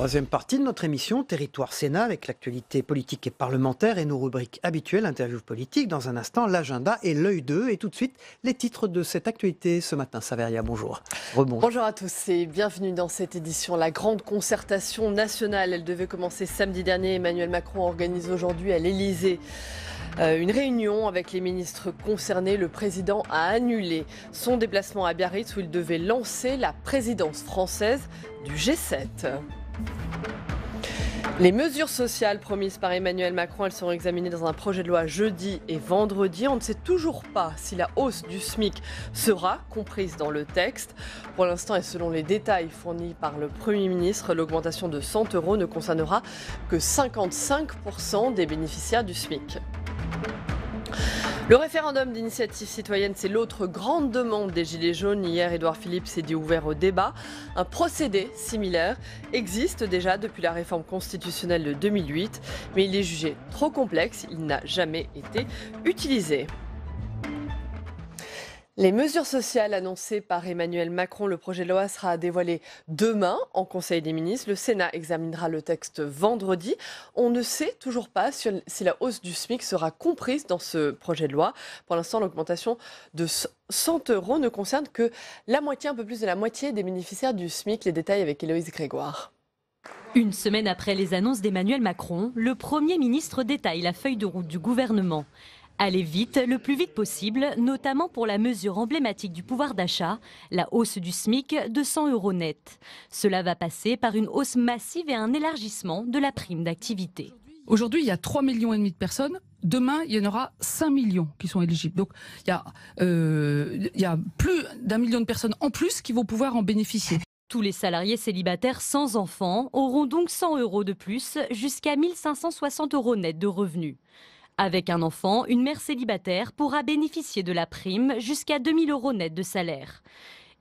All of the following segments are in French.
Troisième partie de notre émission, Territoire Sénat, avec l'actualité politique et parlementaire et nos rubriques habituelles, interview politique. Dans un instant, l'agenda et l'œil 2. Et tout de suite, les titres de cette actualité ce matin. Saveria, bonjour. Rebonjour. Bonjour à tous et bienvenue dans cette édition. La grande concertation nationale, elle devait commencer samedi dernier. Emmanuel Macron organise aujourd'hui à l'Élysée une réunion avec les ministres concernés. Le président a annulé son déplacement à Biarritz où il devait lancer la présidence française du G7. Les mesures sociales promises par Emmanuel Macron, elles seront examinées dans un projet de loi jeudi et vendredi. On ne sait toujours pas si la hausse du SMIC sera comprise dans le texte. Pour l'instant, et selon les détails fournis par le Premier ministre, l'augmentation de 100 € ne concernera que 55% des bénéficiaires du SMIC. Le référendum d'initiative citoyenne, c'est l'autre grande demande des Gilets jaunes. Hier, Édouard Philippe s'est dit ouvert au débat. Un procédé similaire existe déjà depuis la réforme constitutionnelle de 2008, mais il est jugé trop complexe, il n'a jamais été utilisé. Les mesures sociales annoncées par Emmanuel Macron, le projet de loi sera dévoilé demain en Conseil des ministres. Le Sénat examinera le texte vendredi. On ne sait toujours pas si la hausse du SMIC sera comprise dans ce projet de loi. Pour l'instant, l'augmentation de 100 € ne concerne que la moitié, un peu plus de la moitié des bénéficiaires du SMIC. Les détails avec Héloïse Grégoire. Une semaine après les annonces d'Emmanuel Macron, le Premier ministre détaille la feuille de route du gouvernement. Aller vite, le plus vite possible, notamment pour la mesure emblématique du pouvoir d'achat, la hausse du SMIC de 100 € net. Cela va passer par une hausse massive et un élargissement de la prime d'activité. Aujourd'hui, il y a 3,5 millions de personnes. Demain, il y en aura 5 millions qui sont éligibles. Donc, il y a plus d'1 million de personnes en plus qui vont pouvoir en bénéficier. Tous les salariés célibataires sans enfants auront donc 100 € de plus, jusqu'à 1 560 € net de revenus. Avec un enfant, une mère célibataire pourra bénéficier de la prime jusqu'à 2 000 € net de salaire.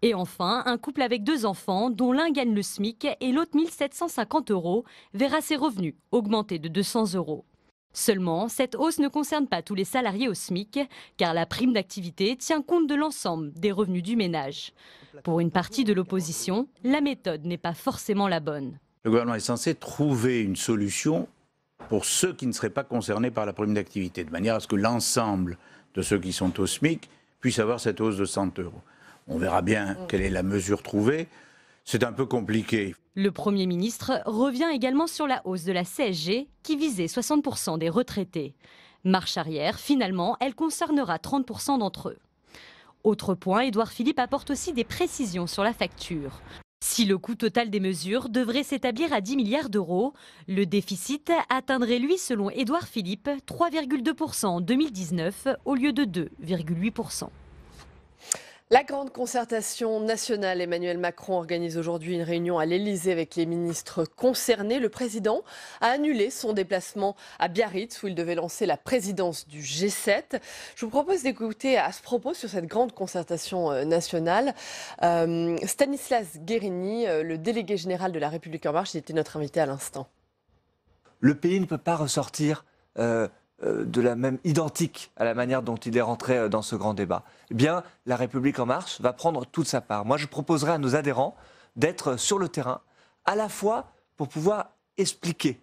Et enfin, un couple avec 2 enfants, dont l'un gagne le SMIC et l'autre 1 750 €, verra ses revenus augmenter de 200 €. Seulement, cette hausse ne concerne pas tous les salariés au SMIC, car la prime d'activité tient compte de l'ensemble des revenus du ménage. Pour une partie de l'opposition, la méthode n'est pas forcément la bonne. Le gouvernement est censé trouver une solution pour ceux qui ne seraient pas concernés par la prime d'activité, de manière à ce que l'ensemble de ceux qui sont au SMIC puissent avoir cette hausse de 100 €. On verra bien quelle est la mesure trouvée. C'est un peu compliqué. Le Premier ministre revient également sur la hausse de la CSG qui visait 60% des retraités. Marche arrière, finalement, elle concernera 30% d'entre eux. Autre point, Édouard Philippe apporte aussi des précisions sur la facture. Si le coût total des mesures devrait s'établir à 10 milliards d'euros, le déficit atteindrait lui, selon Édouard Philippe, 3,2% en 2019 au lieu de 2,8%. La grande concertation nationale, Emmanuel Macron organise aujourd'hui une réunion à l'Élysée avec les ministres concernés. Le président a annulé son déplacement à Biarritz où il devait lancer la présidence du G7. Je vous propose d'écouter à ce propos sur cette grande concertation nationale Stanislas Guerini, le délégué général de La République En Marche. Il était notre invité à l'instant. Le pays ne peut pas ressortir de la même identique à la manière dont il est rentré dans ce grand débat. Eh bien, La République En Marche va prendre toute sa part. Moi, je proposerai à nos adhérents d'être sur le terrain, à la fois pour pouvoir expliquer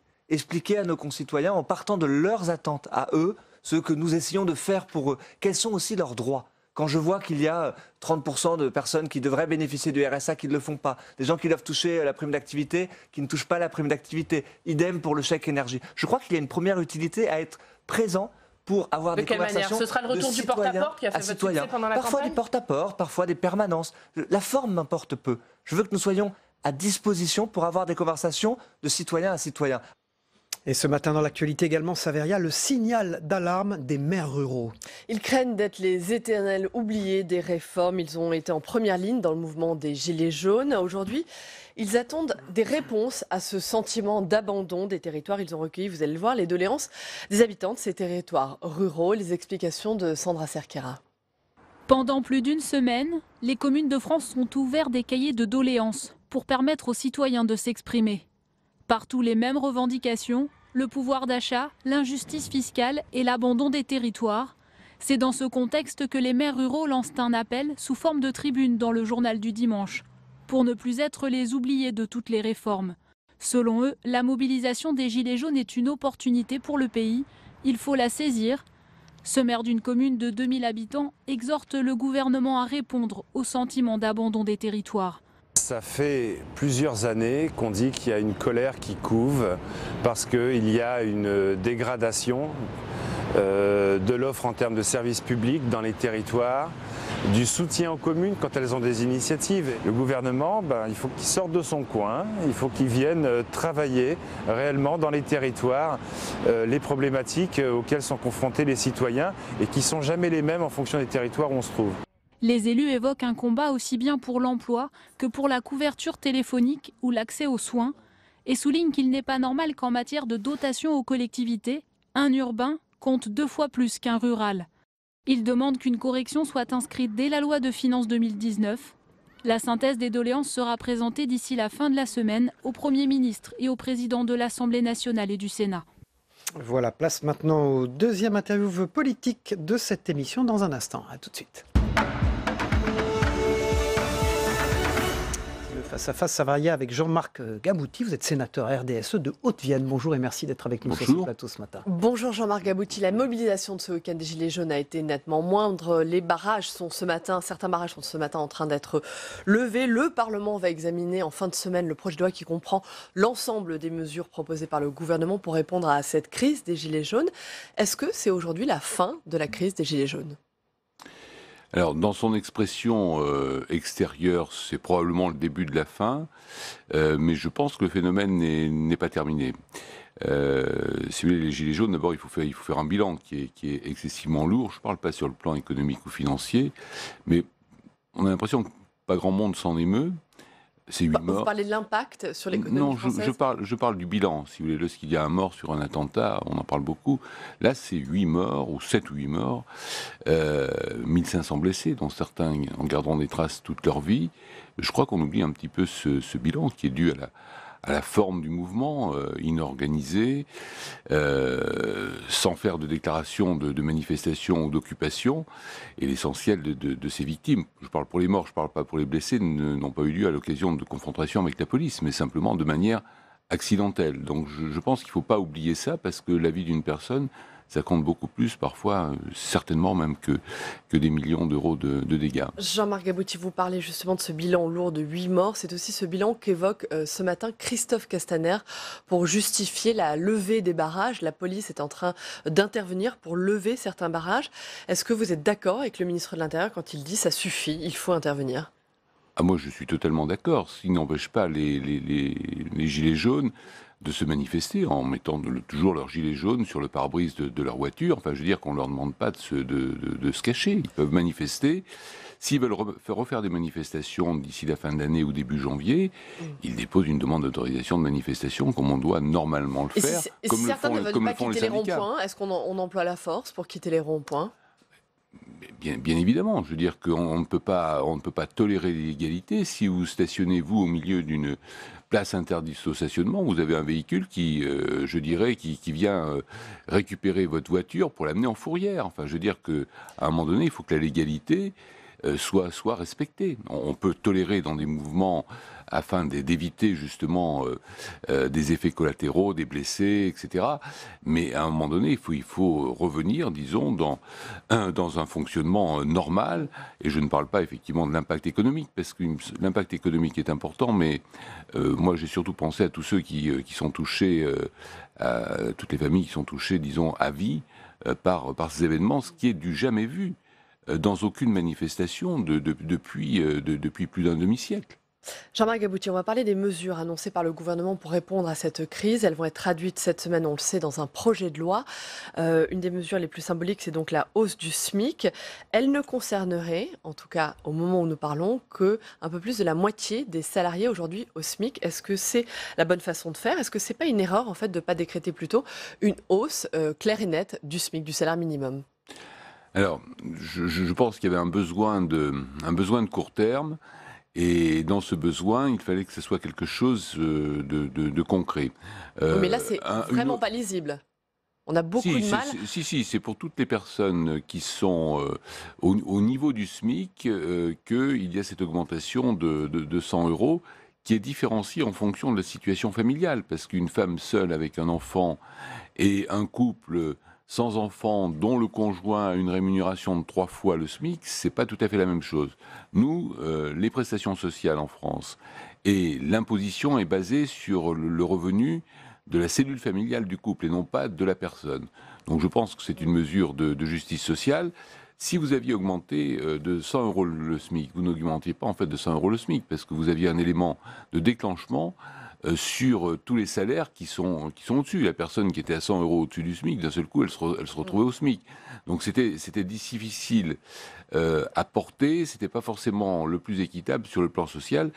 à nos concitoyens en partant de leurs attentes à eux, ce que nous essayons de faire pour eux. Quels sont aussi leurs droits ? Quand je vois qu'il y a 30% de personnes qui devraient bénéficier du RSA qui ne le font pas, des gens qui doivent toucher la prime d'activité, qui ne touchent pas la prime d'activité, idem pour le chèque énergie. Je crois qu'il y a une première utilité à être présent pour avoir des conversations. Ce sera le retour du porte-à-porte qui a fait votre succès pendant la campagne ? Parfois du porte-à-porte, parfois des permanences. La forme m'importe peu. Je veux que nous soyons à disposition pour avoir des conversations de citoyen à citoyen. Et ce matin dans l'actualité également, Saveria, le signal d'alarme des maires ruraux. Ils craignent d'être les éternels oubliés des réformes. Ils ont été en première ligne dans le mouvement des Gilets jaunes. Aujourd'hui, ils attendent des réponses à ce sentiment d'abandon des territoires. Ils ont recueilli, vous allez le voir, les doléances des habitants de ces territoires ruraux. Les explications de Sandra Cerquera. Pendant plus d'une semaine, les communes de France ont ouvert des cahiers de doléances pour permettre aux citoyens de s'exprimer. Partout les mêmes revendications, le pouvoir d'achat, l'injustice fiscale et l'abandon des territoires. C'est dans ce contexte que les maires ruraux lancent un appel sous forme de tribune dans le journal du dimanche, pour ne plus être les oubliés de toutes les réformes. Selon eux, la mobilisation des Gilets jaunes est une opportunité pour le pays. Il faut la saisir. Ce maire d'une commune de 2000 habitants exhorte le gouvernement à répondre au sentiment d'abandon des territoires. Ça fait plusieurs années qu'on dit qu'il y a une colère qui couve parce qu'il y a une dégradation de l'offre en termes de services publics dans les territoires, du soutien aux communes quand elles ont des initiatives. Le gouvernement, il faut qu'il sorte de son coin, il faut qu'il vienne travailler réellement dans les territoires les problématiques auxquelles sont confrontés les citoyens et qui ne sont jamais les mêmes en fonction des territoires où on se trouve. Les élus évoquent un combat aussi bien pour l'emploi que pour la couverture téléphonique ou l'accès aux soins et soulignent qu'il n'est pas normal qu'en matière de dotation aux collectivités, un urbain compte 2 fois plus qu'un rural. Ils demandent qu'une correction soit inscrite dès la loi de finances 2019. La synthèse des doléances sera présentée d'ici la fin de la semaine au Premier ministre et au président de l'Assemblée nationale et du Sénat. Voilà, place maintenant au deuxième interview politique de cette émission dans un instant. À tout de suite. Face à face, Savaria avec Jean-Marc Gabouty. Vous êtes sénateur RDSE de Haute-Vienne. Bonjour et merci d'être avec nous sur ce plateau ce matin. Bonjour Jean-Marc Gabouty. La mobilisation de ce week-end des Gilets jaunes a été nettement moindre. Les barrages sont certains barrages sont ce matin en train d'être levés. Le Parlement va examiner en fin de semaine le projet de loi qui comprend l'ensemble des mesures proposées par le gouvernement pour répondre à cette crise des Gilets jaunes. Est-ce que c'est aujourd'hui la fin de la crise des Gilets jaunes ? Alors, dans son expression extérieure, c'est probablement le début de la fin, mais je pense que le phénomène n'est pas terminé. Si vous voulez, les Gilets jaunes, d'abord, il faut faire un bilan qui est excessivement lourd. Je ne parle pas sur le plan économique ou financier, mais on a l'impression que pas grand monde s'en émeut. C'est 8 morts. Vous parlez de l'impact sur l'économie française ? Non, je parle du bilan. Si vous voulez, lorsqu'il y a un mort sur un attentat, on en parle beaucoup. Là, c'est 8 morts, ou 7 ou 8 morts, 1500 blessés, dont certains en garderont des traces toute leur vie. Je crois qu'on oublie un petit peu ce bilan qui est dû à la forme du mouvement, inorganisé, sans faire de déclaration de manifestation ou d'occupation. Et l'essentiel de ces victimes, je parle pour les morts, je ne parle pas pour les blessés, n'ont pas eu lieu à l'occasion de confrontations avec la police, mais simplement de manière accidentelle. Donc je pense qu'il ne faut pas oublier ça, parce que la vie d'une personne, ça compte beaucoup plus, parfois, certainement même que des millions d'euros de dégâts. Jean-Marc Gabouty, vous parlez justement de ce bilan lourd de 8 morts. C'est aussi ce bilan qu'évoque ce matin Christophe Castaner pour justifier la levée des barrages. La police est en train d'intervenir pour lever certains barrages. Est-ce que vous êtes d'accord avec le ministre de l'Intérieur quand il dit « ça suffit, il faut intervenir » ? Moi, je suis totalement d'accord. Ce qui n'empêche pas les Gilets jaunes de se manifester en mettant toujours leur gilet jaune sur le pare-brise de leur voiture. Enfin, je veux dire qu'on ne leur demande pas de se cacher. Ils peuvent manifester. S'ils veulent refaire des manifestations d'ici la fin de l'année ou début janvier, ils déposent une demande d'autorisation de manifestation comme on doit normalement le faire. Et si certains ne veulent pas quitter les ronds-points, est-ce qu'on emploie la force pour quitter les ronds-points ? Bien évidemment, je veux dire qu'on ne peut pas tolérer l'illégalité. Si vous stationnez, vous, au milieu d'une place interdite au stationnement, vous avez un véhicule qui vient récupérer votre voiture pour l'amener en fourrière. Enfin, je veux dire qu'à un moment donné, il faut que la légalité soit respectée. On peut tolérer dans des mouvements afin d'éviter justement des effets collatéraux, des blessés, etc. Mais à un moment donné, il faut revenir, disons, dans un fonctionnement normal. Et je ne parle pas effectivement de l'impact économique, parce que l'impact économique est important, mais moi j'ai surtout pensé à tous ceux qui sont touchés, à toutes les familles qui sont touchées, disons, à vie par ces événements, ce qui est du jamais vu dans aucune manifestation depuis plus d'un demi-siècle. Jean-Marc Gabouty, on va parler des mesures annoncées par le gouvernement pour répondre à cette crise. Elles vont être traduites cette semaine, on le sait, dans un projet de loi. Une des mesures les plus symboliques, c'est donc la hausse du SMIC. Elle ne concernerait, en tout cas au moment où nous parlons, qu'un peu plus de la moitié des salariés aujourd'hui au SMIC. Est-ce que c'est la bonne façon de faire ? Est-ce que c'est pas une erreur en fait de ne pas décréter plutôt une hausse claire et nette du SMIC, du salaire minimum ? Alors, je pense qu'il y avait un besoin de court terme. Et dans ce besoin, il fallait que ce soit quelque chose de concret. Mais là, c'est vraiment pas lisible. On a beaucoup de mal. C'est pour toutes les personnes qui sont au niveau du SMIC qu'il y a cette augmentation de 100 euros qui est différencié en fonction de la situation familiale, parce qu'une femme seule avec un enfant et un couple sans enfant dont le conjoint a une rémunération de 3 fois le SMIC, c'est pas tout à fait la même chose. Nous, les prestations sociales en France et l'imposition est basée sur le revenu de la cellule familiale du couple et non pas de la personne. Donc je pense que c'est une mesure de justice sociale. Si vous aviez augmenté de 100 euros le SMIC, vous n'augmentiez pas en fait de 100 euros le SMIC, parce que vous aviez un élément de déclenchement sur tous les salaires qui sont au-dessus. La personne qui était à 100 euros au-dessus du SMIC, d'un seul coup, elle se retrouvait au SMIC. Donc c'était difficile à porter, c'était pas forcément le plus équitable sur le plan social.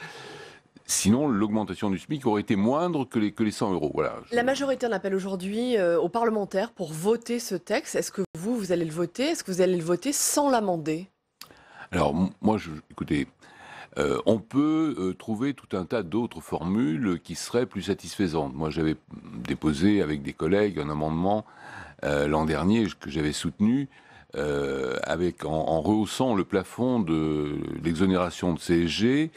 Sinon, l'augmentation du SMIC aurait été moindre que les 100 euros. Voilà. La majorité en appelle aujourd'hui aux parlementaires pour voter ce texte. Est-ce que vous allez le voter? Est-ce que vous allez le voter sans l'amender? Alors, moi, écoutez, on peut trouver tout un tas d'autres formules qui seraient plus satisfaisantes. Moi, j'avais déposé avec des collègues un amendement l'an dernier que j'avais soutenu en rehaussant le plafond de l'exonération de CSG,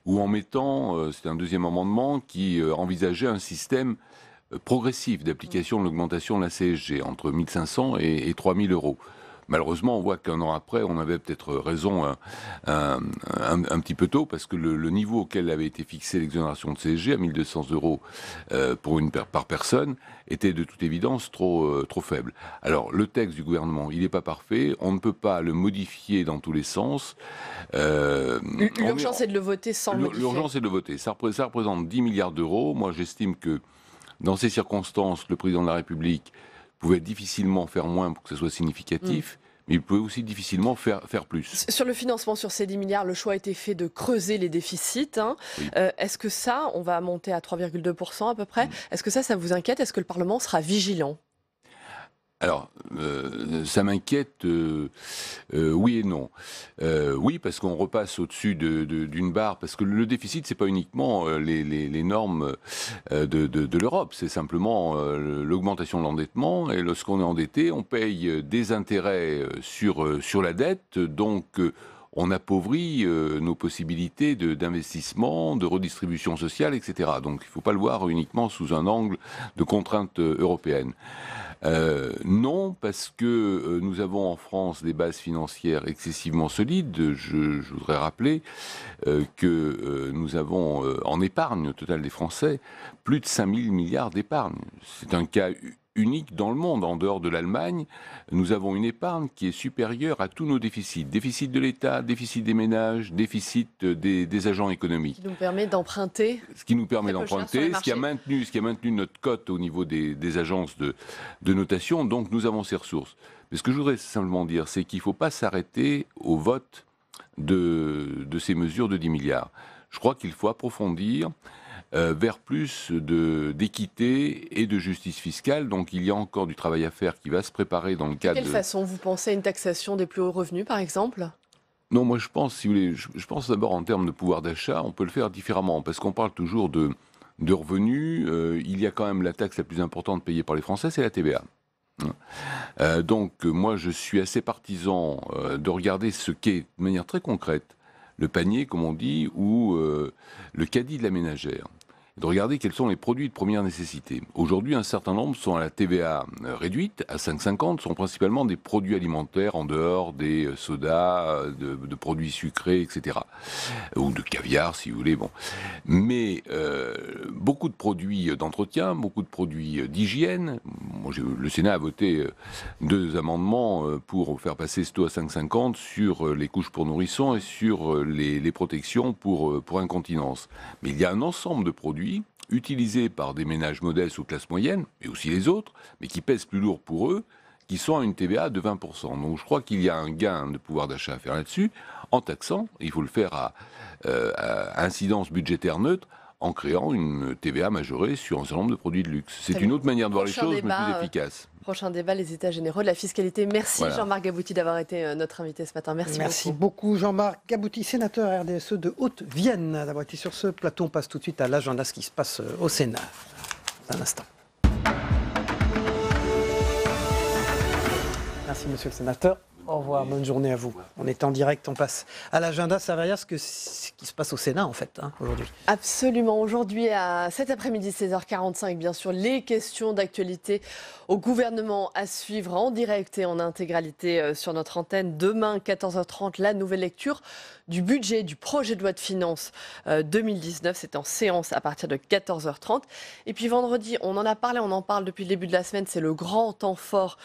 ou en mettant, c'est un deuxième amendement qui envisageait un système progressif d'application de l'augmentation de la CSG entre 1 500 et 3 000 euros. Malheureusement, on voit qu'un an après, on avait peut-être raison un petit peu tôt, parce que le niveau auquel avait été fixée l'exonération de CSG, à 1 200 euros par personne, était de toute évidence trop faible. Alors, le texte du gouvernement, il n'est pas parfait, on ne peut pas le modifier dans tous les sens. L'urgence est de le voter sans le modifier. L'urgence est de le voter. Ça représente 10 milliards d'euros. Moi, j'estime que, dans ces circonstances, le président de la République pouvait difficilement faire moins pour que ce soit significatif, mais il pouvait aussi difficilement faire plus. Sur le financement, sur ces 10 milliards, le choix a été fait de creuser les déficits. Oui. Est-ce que ça, on va monter à 3,2% à peu près, est-ce que ça vous inquiète? Est-ce que le Parlement sera vigilant? Alors, ça m'inquiète, oui et non. Oui, parce qu'on repasse au-dessus d'une barre, parce que le déficit, c'est pas uniquement les normes de l'Europe, c'est simplement l'augmentation de l'endettement, et lorsqu'on est endetté, on paye des intérêts sur la dette, donc on appauvrit nos possibilités d'investissement, de redistribution sociale, etc. Donc il ne faut pas le voir uniquement sous un angle de contrainte européenne. Non, parce que nous avons en France des bases financières excessivement solides. Je voudrais rappeler que nous avons en épargne au total des Français plus de 5 000 milliards d'épargne. C'est un cas unique dans le monde. En dehors de l'Allemagne, nous avons une épargne qui est supérieure à tous nos déficits. Déficit de l'État, déficit des ménages, déficit des agents économiques. Ce qui nous permet d'emprunter. Ce qui nous permet d'emprunter, ce qui a maintenu notre cote au niveau des agences de notation. Donc nous avons ces ressources. Mais ce que je voudrais simplement dire, c'est qu'il ne faut pas s'arrêter au vote de ces mesures de 10 milliards. Je crois qu'il faut approfondir vers plus d'équité et de justice fiscale. Donc il y a encore du travail à faire qui va se préparer dans le cadre... De quelle façon vous pensez à une taxation des plus hauts revenus, par exemple? Non, moi je pense, si vous voulez, je pense d'abord en termes de pouvoir d'achat, on peut le faire différemment, parce qu'on parle toujours de revenus. Il y a quand même la taxe la plus importante payée par les Français, c'est la TVA. Donc moi je suis assez partisan de regarder ce qu'est, de manière très concrète, le panier, comme on dit, ou le caddie de la ménagère. De regarder quels sont les produits de première nécessité. Aujourd'hui, un certain nombre sont à la TVA réduite, à 5,50, sont principalement des produits alimentaires en dehors des sodas, de produits sucrés, etc. Ou de caviar, si vous voulez. Bon. Mais beaucoup de produits d'entretien, beaucoup de produits d'hygiène. Le Sénat a voté 2 amendements pour faire passer ce taux à 5,50 sur les couches pour nourrissons et sur les protections pour incontinence. Mais il y a un ensemble de produits utilisés par des ménages modestes ou classe moyenne, et aussi les autres, mais qui pèsent plus lourd pour eux, qui sont à une TVA de 20%. Donc je crois qu'il y a un gain de pouvoir d'achat à faire là-dessus, en taxant, il faut le faire à incidence budgétaire neutre, en créant une TVA majorée sur un certain nombre de produits de luxe. C'est une autre manière de voir les choses, mais plus efficace. Prochain débat, les états généraux de la fiscalité. Merci Jean-Marc Gabouty d'avoir été notre invité ce matin. Merci beaucoup Jean-Marc Gabouty, sénateur RDSE de Haute-Vienne, d'avoir été sur ce plateau. On passe tout de suite à l'agenda, ce qui se passe au Sénat. Un instant. Merci monsieur le sénateur. Au revoir, bonne journée à vous. On est en direct, on passe à l'agenda. Saveria, ce qui se passe au Sénat, en fait, aujourd'hui. Absolument. Aujourd'hui, à cet après-midi, 16h45, bien sûr, les questions d'actualité au gouvernement à suivre en direct et en intégralité sur notre antenne. Demain, 14h30, la nouvelle lecture du budget du projet de loi de finances 2019. C'est en séance à partir de 14h30. Et puis vendredi, on en a parlé, on en parle depuis le début de la semaine. C'est le grand temps fort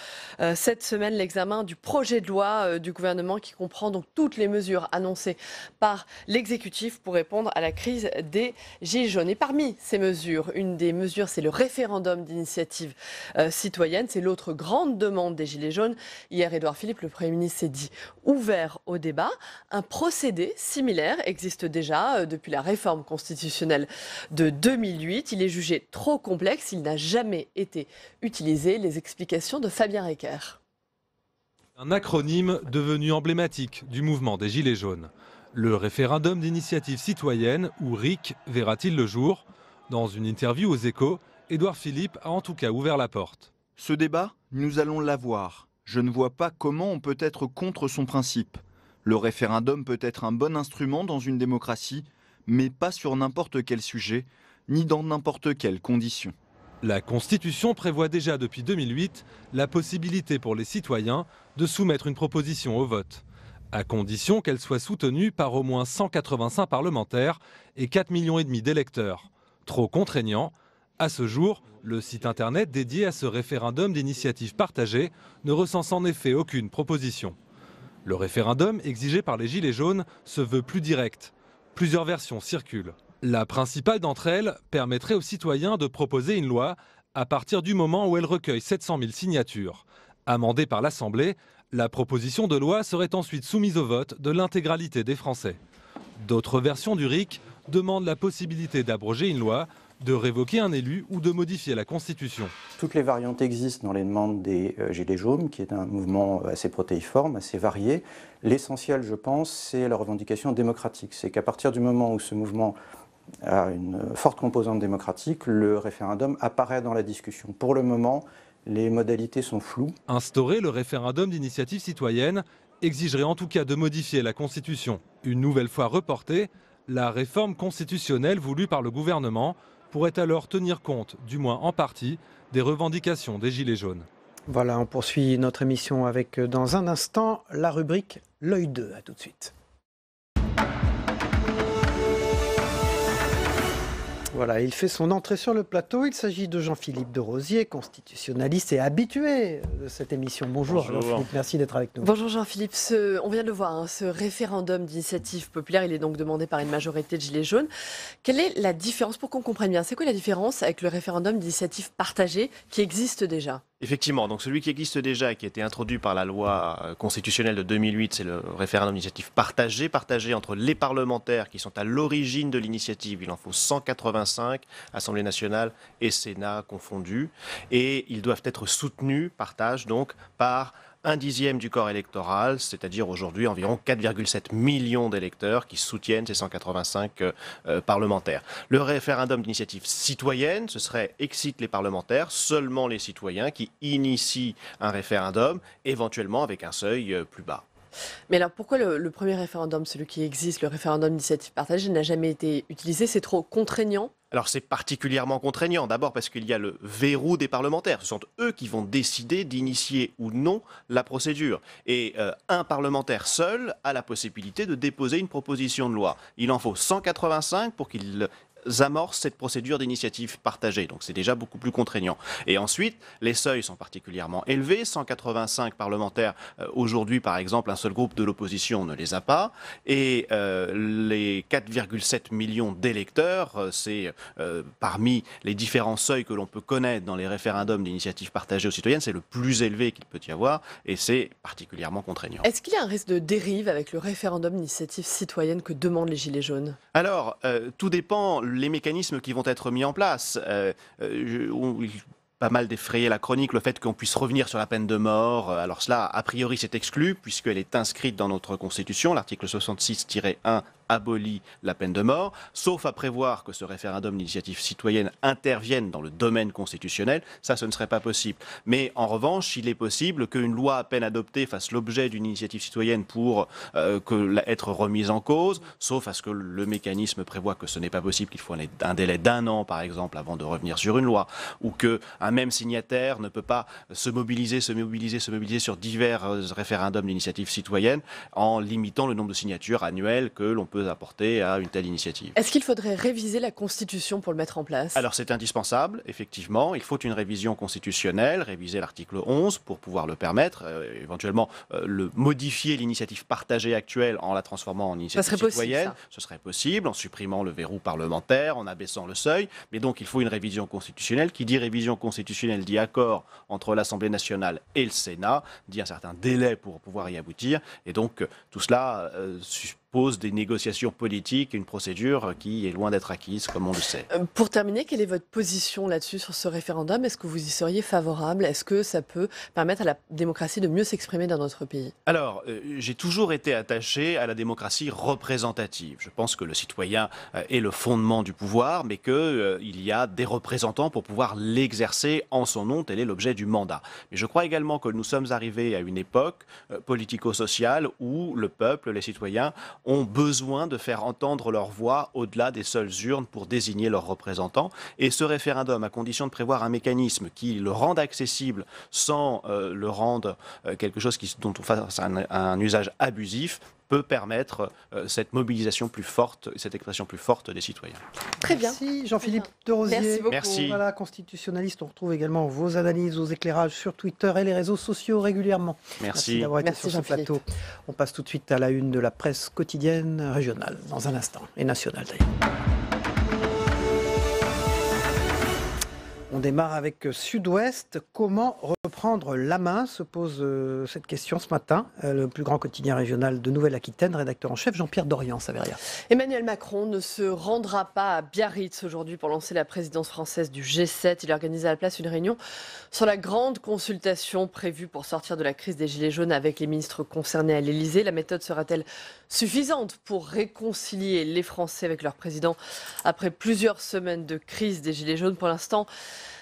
cette semaine, l'examen du projet de loi du gouvernement qui comprend donc toutes les mesures annoncées par l'exécutif pour répondre à la crise des Gilets jaunes. Et parmi ces mesures, une des mesures, c'est le référendum d'initiative citoyenne. C'est l'autre grande demande des Gilets jaunes. Hier, Édouard Philippe, le Premier ministre, s'est dit ouvert au débat. Un procédé similaire existe déjà depuis la réforme constitutionnelle de 2008. Il est jugé trop complexe. Il n'a jamais été utilisé. Les explications de Fabien Recker. Un acronyme devenu emblématique du mouvement des Gilets jaunes. Le référendum d'initiative citoyenne, ou RIC, verra-t-il le jour? Dans une interview aux Échos, Édouard Philippe a en tout cas ouvert la porte. Ce débat, nous allons l'avoir. Je ne vois pas comment on peut être contre son principe. Le référendum peut être un bon instrument dans une démocratie, mais pas sur n'importe quel sujet, ni dans n'importe quelle condition. La Constitution prévoit déjà depuis 2008 la possibilité pour les citoyens de soumettre une proposition au vote, à condition qu'elle soit soutenue par au moins 185 parlementaires et 4,5 millions d'électeurs. Trop contraignant. À ce jour, le site internet dédié à ce référendum d'initiative partagée ne recense en effet aucune proposition. Le référendum exigé par les Gilets jaunes se veut plus direct. Plusieurs versions circulent. La principale d'entre elles permettrait aux citoyens de proposer une loi à partir du moment où elle recueille 700 000 signatures. Amendée par l'Assemblée, la proposition de loi serait ensuite soumise au vote de l'intégralité des Français. D'autres versions du RIC demandent la possibilité d'abroger une loi, de révoquer un élu ou de modifier la Constitution. Toutes les variantes existent dans les demandes des Gilets jaunes, qui est un mouvement assez protéiforme, assez varié. L'essentiel, je pense, c'est la revendication démocratique. C'est qu'à partir du moment où ce mouvement a une forte composante démocratique, le référendum apparaît dans la discussion. Pour le moment, les modalités sont floues. Instaurer le référendum d'initiative citoyenne exigerait en tout cas de modifier la Constitution. Une nouvelle fois reportée, la réforme constitutionnelle voulue par le gouvernement pourrait alors tenir compte, du moins en partie, des revendications des Gilets jaunes. Voilà, on poursuit notre émission avec, dans un instant, la rubrique L'œil 2. À tout de suite. Voilà, il fait son entrée sur le plateau. Il s'agit de Jean-Philippe de Rosier, constitutionnaliste et habitué de cette émission. Bonjour, Jean-Philippe, merci d'être avec nous. Bonjour Jean-Philippe, on vient de le voir, ce référendum d'initiative populaire, il est donc demandé par une majorité de Gilets jaunes. Quelle est la différence, pour qu'on comprenne bien, c'est quoi la différence avec le référendum d'initiative partagée qui existe déjà ? Effectivement, donc celui qui existe déjà, qui a été introduit par la loi constitutionnelle de 2008, c'est le référendum d'initiative partagé entre les parlementaires qui sont à l'origine de l'initiative. Il en faut 185, Assemblée nationale et Sénat confondus, et ils doivent être soutenus, donc, par 1/10 du corps électoral, c'est-à-dire aujourd'hui environ 4,7 millions d'électeurs qui soutiennent ces 185 parlementaires. Le référendum d'initiative citoyenne, ce serait excite les parlementaires, seulement les citoyens qui initient un référendum, éventuellement avec un seuil plus bas. Mais alors pourquoi le premier référendum, celui qui existe, le référendum d'initiative partagée, n'a jamais été utilisé? C'est trop contraignant? Alors c'est particulièrement contraignant, d'abord parce qu'il y a le verrou des parlementaires. Ce sont eux qui vont décider d'initier ou non la procédure. Et un parlementaire seul a la possibilité de déposer une proposition de loi. Il en faut 185 pour qu'il amorcent cette procédure d'initiative partagée. Donc c'est déjà beaucoup plus contraignant. Et ensuite, les seuils sont particulièrement élevés. 185 parlementaires. Aujourd'hui, par exemple, un seul groupe de l'opposition ne les a pas. Et les 4,7 millions d'électeurs, c'est parmi les différents seuils que l'on peut connaître dans les référendums d'initiative partagée aux citoyennes, c'est le plus élevé qu'il peut y avoir. Et c'est particulièrement contraignant. Est-ce qu'il y a un risque de dérive avec le référendum d'initiative citoyenne que demandent les Gilets jaunes? Alors, tout dépend les mécanismes qui vont être mis en place. Pas mal défrayé la chronique, le fait qu'on puisse revenir sur la peine de mort. Alors cela, a priori, c'est exclu, puisqu'elle est inscrite dans notre Constitution, l'article 66-1 abolit la peine de mort, sauf à prévoir que ce référendum d'initiative citoyenne intervienne dans le domaine constitutionnel. Ça, ce ne serait pas possible. Mais en revanche, il est possible qu'une loi à peine adoptée fasse l'objet d'une initiative citoyenne pour être remise en cause, sauf à ce que le mécanisme prévoit que ce n'est pas possible, qu'il faut un délai d'1 an, par exemple, avant de revenir sur une loi, ou qu'un même signataire ne peut pas se mobiliser sur divers référendums d'initiative citoyenne en limitant le nombre de signatures annuelles que l'on peut apporter à une telle initiative. Est-ce qu'il faudrait réviser la Constitution pour le mettre en place? Alors c'est indispensable, effectivement. Il faut une révision constitutionnelle, réviser l'article 11 pour pouvoir le permettre, éventuellement modifier l'initiative partagée actuelle en la transformant en initiative citoyenne. Ce serait possible, en supprimant le verrou parlementaire, en abaissant le seuil. Mais donc il faut une révision constitutionnelle. Qui dit révision constitutionnelle dit accord entre l'Assemblée nationale et le Sénat, dit un certain délai pour pouvoir y aboutir. Et donc tout cela suppose des négociations politiques, une procédure qui est loin d'être acquise, comme on le sait. Pour terminer, quelle est votre position là-dessus, sur ce référendum? Est-ce que vous y seriez favorable? Est-ce que ça peut permettre à la démocratie de mieux s'exprimer dans notre pays? Alors, j'ai toujours été attaché à la démocratie représentative. Je pense que le citoyen est le fondement du pouvoir, mais qu'il y a des représentants pour pouvoir l'exercer en son nom. Tel est l'objet du mandat. Mais je crois également que nous sommes arrivés à une époque politico-sociale où le peuple, les citoyens, ont besoin de faire entendre leur voix au-delà des seules urnes pour désigner leurs représentants. Et ce référendum, à condition de prévoir un mécanisme qui le rende accessible sans le rendre quelque chose dont on fasse un usage abusif, peut permettre cette mobilisation plus forte, cette expression plus forte des citoyens. Très bien. Merci Jean-Philippe de Rosier. Merci beaucoup. Merci. Voilà, constitutionnaliste. On retrouve également vos analyses, vos éclairages sur Twitter et les réseaux sociaux régulièrement. Merci. D'avoir été Merci, sur ce Jean-Philippe. plateau. On passe tout de suite à la une de la presse quotidienne régionale, dans un instant, et nationale d'ailleurs. On démarre avec Sud-Ouest. Comment reprendre la main, se pose cette question ce matin. Le plus grand quotidien régional de Nouvelle-Aquitaine, rédacteur en chef Jean-Pierre Dorian, Saveria. Emmanuel Macron ne se rendra pas à Biarritz aujourd'hui pour lancer la présidence française du G7. Il organise à la place une réunion sur la grande consultation prévue pour sortir de la crise des Gilets jaunes avec les ministres concernés à l'Élysée. La méthode sera-t-elle suffisante pour réconcilier les Français avec leur président après plusieurs semaines de crise des Gilets jaunes? Pour l'instant,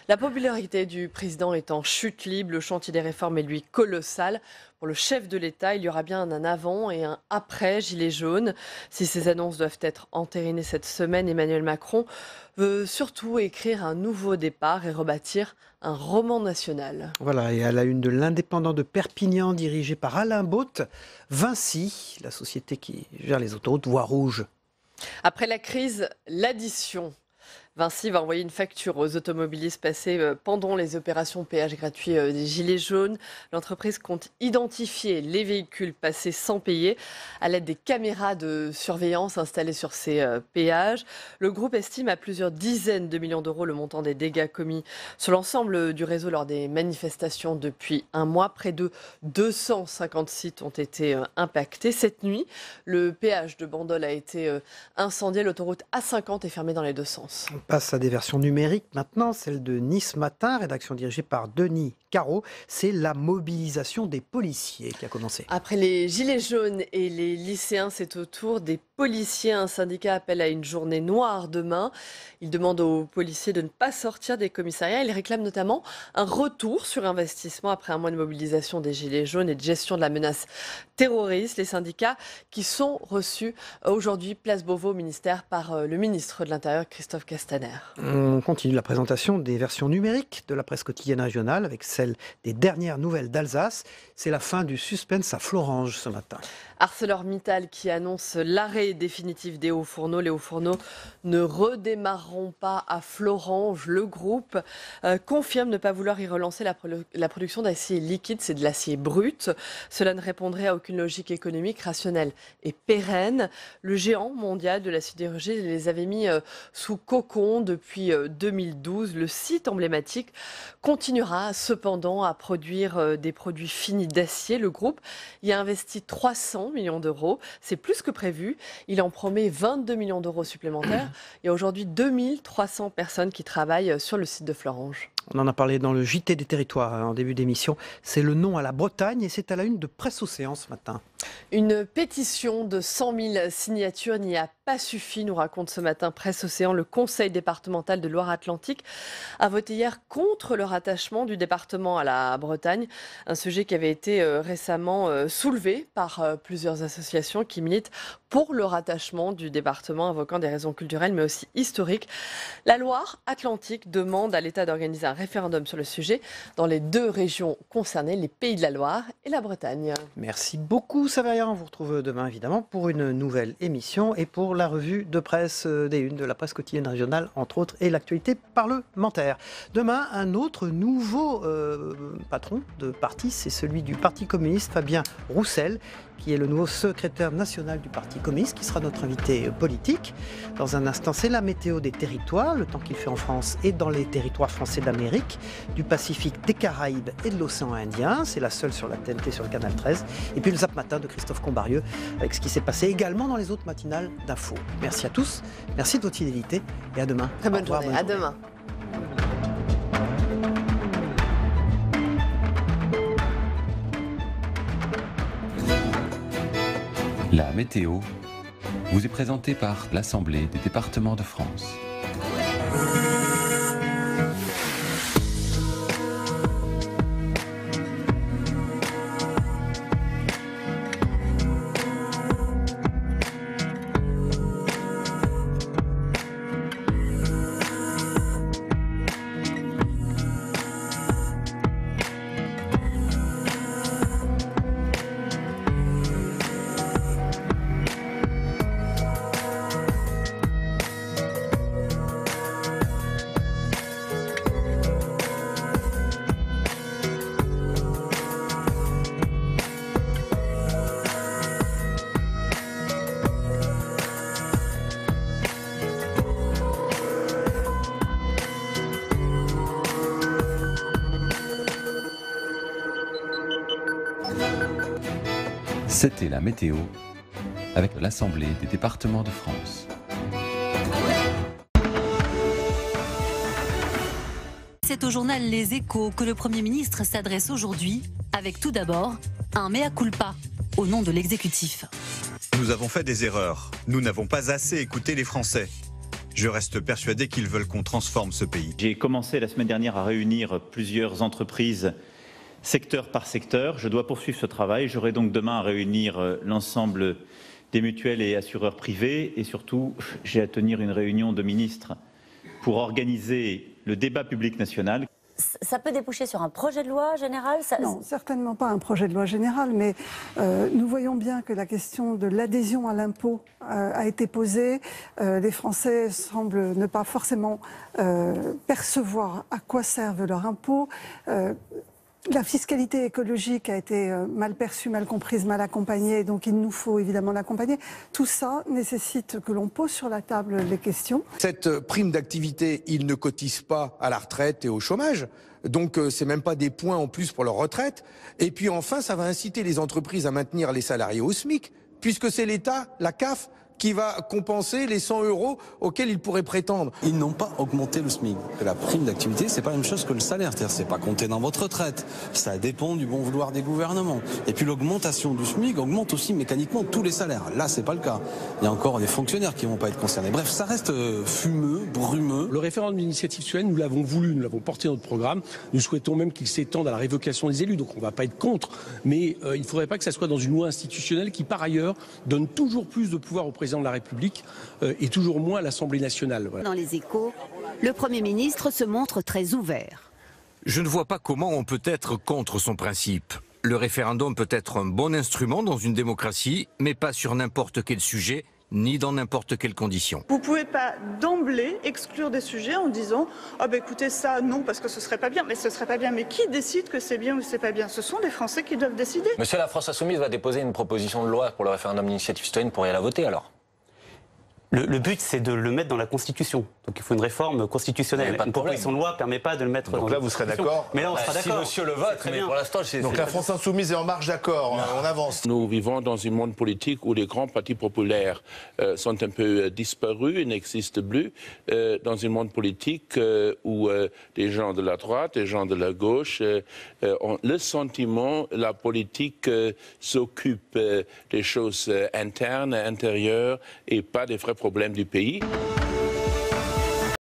la popularité du président est en chute libre. Le chantier des réformes est lui colossal. Pour le chef de l'État, il y aura bien un avant et un après Gilets jaunes. Si ces annonces doivent être entérinées cette semaine, Emmanuel Macron veut surtout écrire un nouveau départ et rebâtir un roman national. Voilà, et à la une de l'Indépendant de Perpignan, dirigé par Alain Both, Vinci, la société qui gère les autoroutes, voie rouge. Après la crise, l'addition. Vinci va envoyer une facture aux automobilistes passés pendant les opérations péage gratuit des Gilets jaunes. L'entreprise compte identifier les véhicules passés sans payer à l'aide des caméras de surveillance installées sur ces péages. Le groupe estime à plusieurs dizaines de millions d'euros le montant des dégâts commis sur l'ensemble du réseau lors des manifestations depuis un mois. Près de 250 sites ont été impactés. Cette nuit, le péage de Bandol a été incendié. L'autoroute A50 est fermée dans les deux sens. On passe à des versions numériques maintenant, celle de Nice Matin, rédaction dirigée par Denis Caro. C'est la mobilisation des policiers qui a commencé. Après les Gilets jaunes et les lycéens, c'est au tour des policiers. Un syndicat appelle à une journée noire demain. Il demande aux policiers de ne pas sortir des commissariats. Il réclame notamment un retour sur investissement après un mois de mobilisation des Gilets jaunes et de gestion de la menace terroriste. Les syndicats qui sont reçus aujourd'hui, place Beauvau au ministère, par le ministre de l'Intérieur, Christophe Castaner. On continue la présentation des versions numériques de la presse quotidienne régionale avec celle des dernières nouvelles d'Alsace. C'est la fin du suspense à Florange ce matin. ArcelorMittal qui annonce l'arrêt définitif des hauts fourneaux. Les hauts fourneaux ne redémarreront pas à Florange. Le groupe confirme ne pas vouloir y relancer la production d'acier liquide, c'est de l'acier brut. Cela ne répondrait à aucune logique économique rationnelle et pérenne. Le géant mondial de la sidérurgie les avait mis sous cocon depuis 2012. Le site emblématique continuera cependant à produire des produits finis d'acier. Le groupe y a investi 300 millions d'euros. C'est plus que prévu. Il en promet 22 millions d'euros supplémentaires. Il y a aujourd'hui 2300 personnes qui travaillent sur le site de Florange. On en a parlé dans le JT des territoires en début d'émission. C'est le non à la Bretagne et c'est à la une de Presse Océan ce matin. Une pétition de 100 000 signatures n'y a pas suffi, nous raconte ce matin Presse Océan. Le Conseil départemental de Loire-Atlantique a voté hier contre le rattachement du département à la Bretagne. Un sujet qui avait été récemment soulevé par plusieurs associations qui militent pour le rattachement du département, invoquant des raisons culturelles mais aussi historiques. La Loire-Atlantique demande à l'État d'organiser un référendum sur le sujet dans les deux régions concernées, les Pays de la Loire et la Bretagne. Merci beaucoup Saveria, on vous retrouve demain évidemment pour une nouvelle émission et pour la revue de presse des unes de la presse quotidienne régionale entre autres et l'actualité parlementaire. Demain, un autre nouveau patron de parti, c'est celui du Parti communiste, Fabien Roussel, qui est le nouveau secrétaire national du Parti communiste, qui sera notre invité politique. Dans un instant, c'est la météo des territoires, le temps qu'il fait en France et dans les territoires français d'Amérique, du Pacifique, des Caraïbes et de l'océan Indien. C'est la seule sur la TNT, sur le canal 13. Et puis le Zap Matin de Christophe Combarieux, avec ce qui s'est passé également dans les autres matinales d'info. Merci à tous, merci de votre fidélité et à demain. Très bonne journée, à demain. La météo vous est présentée par l'Assemblée des départements de France. C'était la météo avec l'Assemblée des départements de France. C'est au journal Les Échos que le Premier ministre s'adresse aujourd'hui avec tout d'abord un mea culpa au nom de l'exécutif. Nous avons fait des erreurs. Nous n'avons pas assez écouté les Français. Je reste persuadé qu'ils veulent qu'on transforme ce pays. J'ai commencé la semaine dernière à réunir plusieurs entreprises secteur par secteur. Je dois poursuivre ce travail. J'aurai donc demain à réunir l'ensemble des mutuelles et assureurs privés. Et surtout, j'ai à tenir une réunion de ministres pour organiser le débat public national. Ça peut déboucher sur un projet de loi général ? Non, certainement pas un projet de loi général, mais nous voyons bien que la question de l'adhésion à l'impôt a été posée. Les Français semblent ne pas forcément percevoir à quoi servent leurs impôts. La fiscalité écologique a été mal perçue, mal comprise, mal accompagnée, donc il nous faut évidemment l'accompagner. Tout ça nécessite que l'on pose sur la table les questions. Cette prime d'activité, ils ne cotisent pas à la retraite et au chômage, donc c'est même pas des points en plus pour leur retraite. Et puis enfin, ça va inciter les entreprises à maintenir les salariés au SMIC, puisque c'est l'État, la CAF, qui va compenser les 100 € auxquels ils pourraient prétendre. Ils n'ont pas augmenté le SMIC. La prime d'activité, c'est pas la même chose que le salaire. C'est-à-dire, c'est pas compté dans votre retraite. Ça dépend du bon vouloir des gouvernements. Et puis l'augmentation du SMIC augmente aussi mécaniquement tous les salaires. Là, c'est pas le cas. Il y a encore des fonctionnaires qui vont pas être concernés. Bref, ça reste fumeux, brumeux. Le référendum d'initiative citoyenne, nous l'avons voulu, nous l'avons porté dans notre programme. Nous souhaitons même qu'il s'étende à la révocation des élus. Donc on va pas être contre. Mais il ne faudrait pas que ça soit dans une loi institutionnelle qui, par ailleurs, donne toujours plus de pouvoir au président de la République et toujours moins à l'Assemblée nationale. Voilà. Dans les Échos, le Premier ministre se montre très ouvert. Je ne vois pas comment on peut être contre son principe. Le référendum peut être un bon instrument dans une démocratie, mais pas sur n'importe quel sujet, ni dans n'importe quelle condition. Vous ne pouvez pas d'emblée exclure des sujets en disant « Ah ben écoutez ça, non, parce que ce serait pas bien ». Mais ce serait pas bien. Mais qui décide que c'est bien ou c'est pas bien? Ce sont les Français qui doivent décider. Monsieur, la France Insoumise va déposer une proposition de loi pour le référendum d'initiative citoyenne pour y aller voter alors? Le but, c'est de le mettre dans la Constitution. Donc il faut une réforme constitutionnelle. Une proposition de loi ne permet pas de le mettre dans la Constitution. Donc là, vous serez d'accord? Mais là, on sera d'accord. Si monsieur le vote, mais pour l'instant, donc la France Insoumise est en marche, d'accord, on avance. Nous vivons dans un monde politique où les grands partis populaires sont un peu disparus et n'existent plus. Dans un monde politique où des gens de la droite, des gens de la gauche ont le sentiment la politique s'occupe des choses internes, intérieures et pas des vrais problèmes du pays.